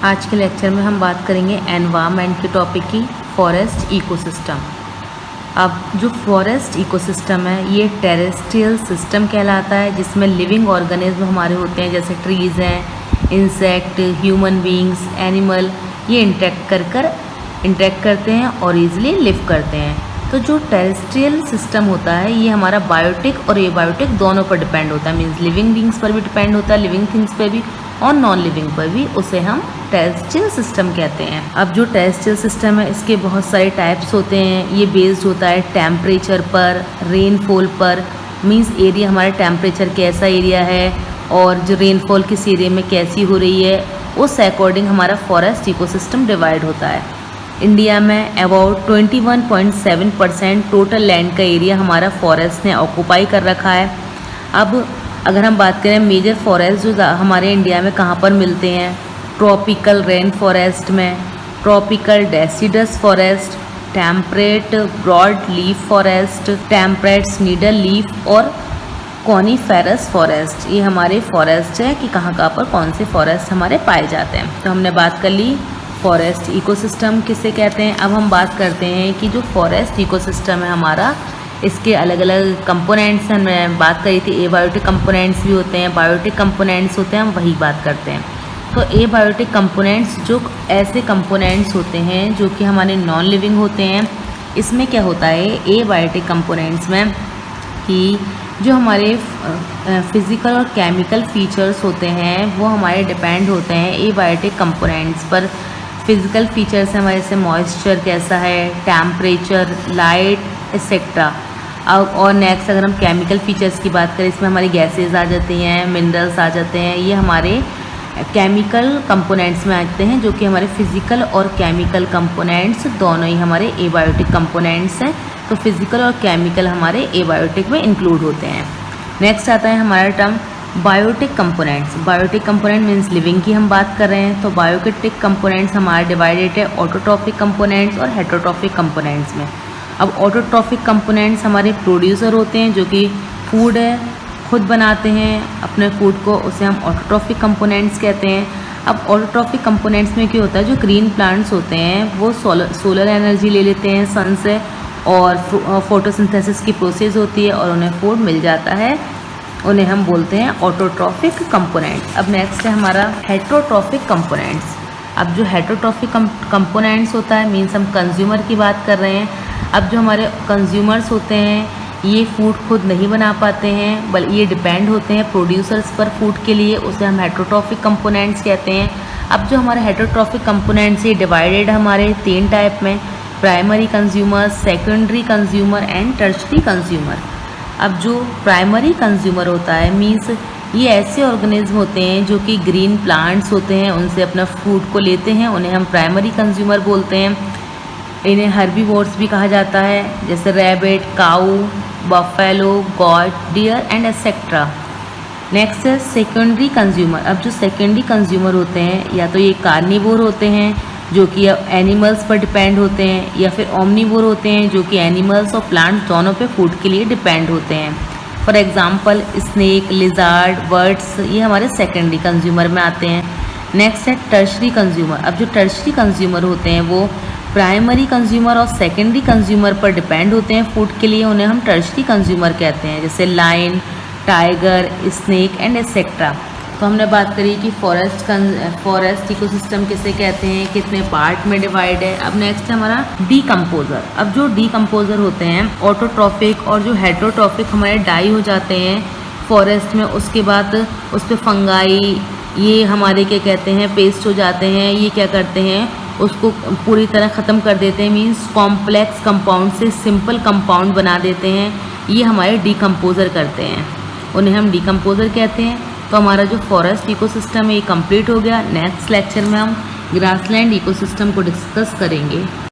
आज के लेक्चर में हम बात करेंगे एनवायरनमेंट के टॉपिक की, फॉरेस्ट इकोसिस्टम। अब जो फॉरेस्ट इकोसिस्टम है ये टेरेस्ट्रियल सिस्टम कहलाता है, जिसमें लिविंग ऑर्गेनिज्म हमारे होते हैं, जैसे ट्रीज़ हैं, इंसेक्ट, ह्यूमन बींग्स, एनिमल, ये इंटरेक्ट करते हैं और ईजिली लिव करते हैं। तो जो टेरेस्ट्रियल सिस्टम होता है ये हमारा बायोटिक और एबायोटिक दोनों पर डिपेंड होता है, मीन्स लिविंग बींग्स पर भी डिपेंड होता है, लिविंग थिंग्स पर भी और नॉन लिविंग पर भी, उसे हम टेरेस्ट्रियल सिस्टम कहते हैं। अब जो टेरेस्ट्रियल सिस्टम है इसके बहुत सारे टाइप्स होते हैं। ये बेस्ड होता है टेम्परेचर पर, रेनफॉल पर, मीन्स एरिया हमारा टेम्परेचर कैसा एरिया है और जो रेनफॉल किस एरिया में कैसी हो रही है, उस अकॉर्डिंग हमारा फॉरेस्ट इकोसिस्टम डिवाइड होता है। इंडिया में अबाउट 21.7% टोटल लैंड का एरिया हमारा फॉरेस्ट ने ऑक्यूपाई कर रखा है। अब अगर हम बात करें मेजर फॉरेस्ट जो हमारे इंडिया में कहाँ पर मिलते हैं, ट्रॉपिकल रेन फॉरेस्ट में, tropical deciduous forest, temperate broad leaf forest, temperate needle leaf और कॉनिफेरस फॉरेस्ट। ये हमारे फॉरेस्ट है कि कहाँ पर कौन से फॉरेस्ट हमारे पाए जाते हैं। तो हमने बात कर ली फॉरेस्ट इकोसिस्टम किसे कहते हैं। अब हम बात करते हैं कि जो फॉरेस्ट इकोसिस्टम है हमारा, इसके अलग अलग कंपोनेंट्स हैं। हमने बात करी थी एबायोटिक कंपोनेंट्स भी होते हैं, बायोटिक कंपोनेंट्स होते हैं, हम वही बात करते हैं। तो एबायोटिक कंपोनेंट्स जो ऐसे कंपोनेंट्स होते हैं जो कि हमारे नॉन लिविंग होते हैं। इसमें क्या होता है एबायोटिक कंपोनेंट्स में कि जो हमारे फिज़िकल और केमिकल फीचर्स होते हैं वो हमारे डिपेंड होते हैं एबायोटिक कंपोनेंट्स पर। फिज़िकल फीचर्स हैं हमारे, जैसे मॉइस्चर कैसा है, टेम्परेचर, लाइट एक्सेट्रा। और नेक्स्ट अगर हम केमिकल फीचर्स की बात करें, इसमें हमारी गैसेज आ जाती हैं, मिनरल्स आ जाते हैं, ये हमारे केमिकल कंपोनेंट्स में आते हैं, जो कि हमारे फिज़िकल और केमिकल कंपोनेंट्स दोनों ही हमारे एबायोटिक कंपोनेंट्स हैं। तो फिज़िकल और केमिकल हमारे एबायोटिक में इंक्लूड होते हैं। नेक्स्ट आता है हमारा term biotic components. Biotic component means living की हम बात कर रहे हैं। तो बायोटिक कंपोनेंट्स हमारे डिवाइडेड है ऑटोट्रॉफिक कंपोनेंट्स और हेटरोट्रॉफिक कंपोनेंट्स में। अब ऑटोट्रॉफिक कंपोनेंट्स हमारे प्रोड्यूसर होते हैं जो कि फूड है खुद बनाते हैं अपने फूड को, उसे हम ऑटोट्रॉफिक कंपोनेंट्स कहते हैं। अब ऑटोट्रॉफिक कंपोनेंट्स में क्या होता है, जो ग्रीन प्लांट्स होते हैं वो सोलर एनर्जी ले लेते हैं सन से, और फोटोसिंथेसिस की प्रोसेस होती है और उन्हें फूड मिल जाता है, उन्हें हम बोलते हैं ऑटोट्रॉफिक कंपोनेंट्स। अब नेक्स्ट है हमारा हेटरोट्रॉफिक कंपोनेंट्स। अब जो हेटरोट्रॉफिक कंपोनेंट्स होता है मीन्स हम कंज्यूमर की बात कर रहे हैं। अब जो हमारे कंज्यूमर्स होते हैं ये फूड खुद नहीं बना पाते हैं, बल्कि ये डिपेंड होते हैं प्रोड्यूसर्स पर फूड के लिए, उसे हम हेटरोट्रॉफिक कंपोनेंट्स कहते हैं। अब जो हमारे हेटरोट्रॉफिक कंपोनेंट्स ये डिवाइडेड हमारे 3 टाइप में, primary consumer, secondary consumer and tertiary consumer. अब जो प्राइमरी कंज्यूमर होता है मीन्स ये ऐसे ऑर्गेनिज्म होते हैं जो कि ग्रीन प्लांट्स होते हैं, उनसे अपना फूड को लेते हैं, उन्हें हम प्राइमरी कंज्यूमर बोलते हैं। इन्हें हर्बीवोर्स भी कहा जाता है, जैसे rabbit, cow, buffalo, goat, deer and etcetera. Next है सेकेंडरी कंज्यूमर। अब जो सेकेंडरी कंज्यूमर होते हैं या तो ये कार्निवोर होते हैं जो कि एनिमल्स पर डिपेंड होते हैं, या फिर ओमनीवोर होते हैं जो कि एनिमल्स और प्लांट्स दोनों पे फूड के लिए डिपेंड होते हैं। For example snake, lizard, birds, ये हमारे सेकेंडरी कंज्यूमर में आते हैं। नेक्स्ट है टर्शरी कंज्यूमर। अब जो टर्शरी कंज्यूमर होते हैं वो प्राइमरी कंज्यूमर और सेकेंडरी कंज्यूमर पर डिपेंड होते हैं फूड के लिए, उन्हें हम टर्शरी कंज्यूमर कहते हैं, जैसे lion, tiger, snake and etcetera. तो हमने बात करी कि फॉरेस्ट इकोसिस्टम किसे कहते हैं, कितने पार्ट में डिवाइड है। अब नेक्स्ट है हमारा डीकम्पोजर। अब जो डीकम्पोजर होते हैं ऑटोट्रॉफिक और जो हेटरोट्रॉफिक हमारे डाई हो जाते हैं फॉरेस्ट में, उसके बाद उस पर फंगाई ये हमारे क्या कहते हैं पेस्ट हो जाते हैं। ये क्या करते हैं उसको पूरी तरह ख़त्म कर देते हैं, मीन्स कॉम्प्लेक्स कंपाउंड से सिंपल कंपाउंड बना देते हैं। ये हमारे डीकम्पोजर करते हैं, उन्हें हम डीकम्पोजर कहते हैं। तो हमारा जो फॉरेस्ट इकोसिस्टम है ये कंप्लीट हो गया। नेक्स्ट लेक्चर में हम ग्रासलैंड इकोसिस्टम को डिस्कस करेंगे।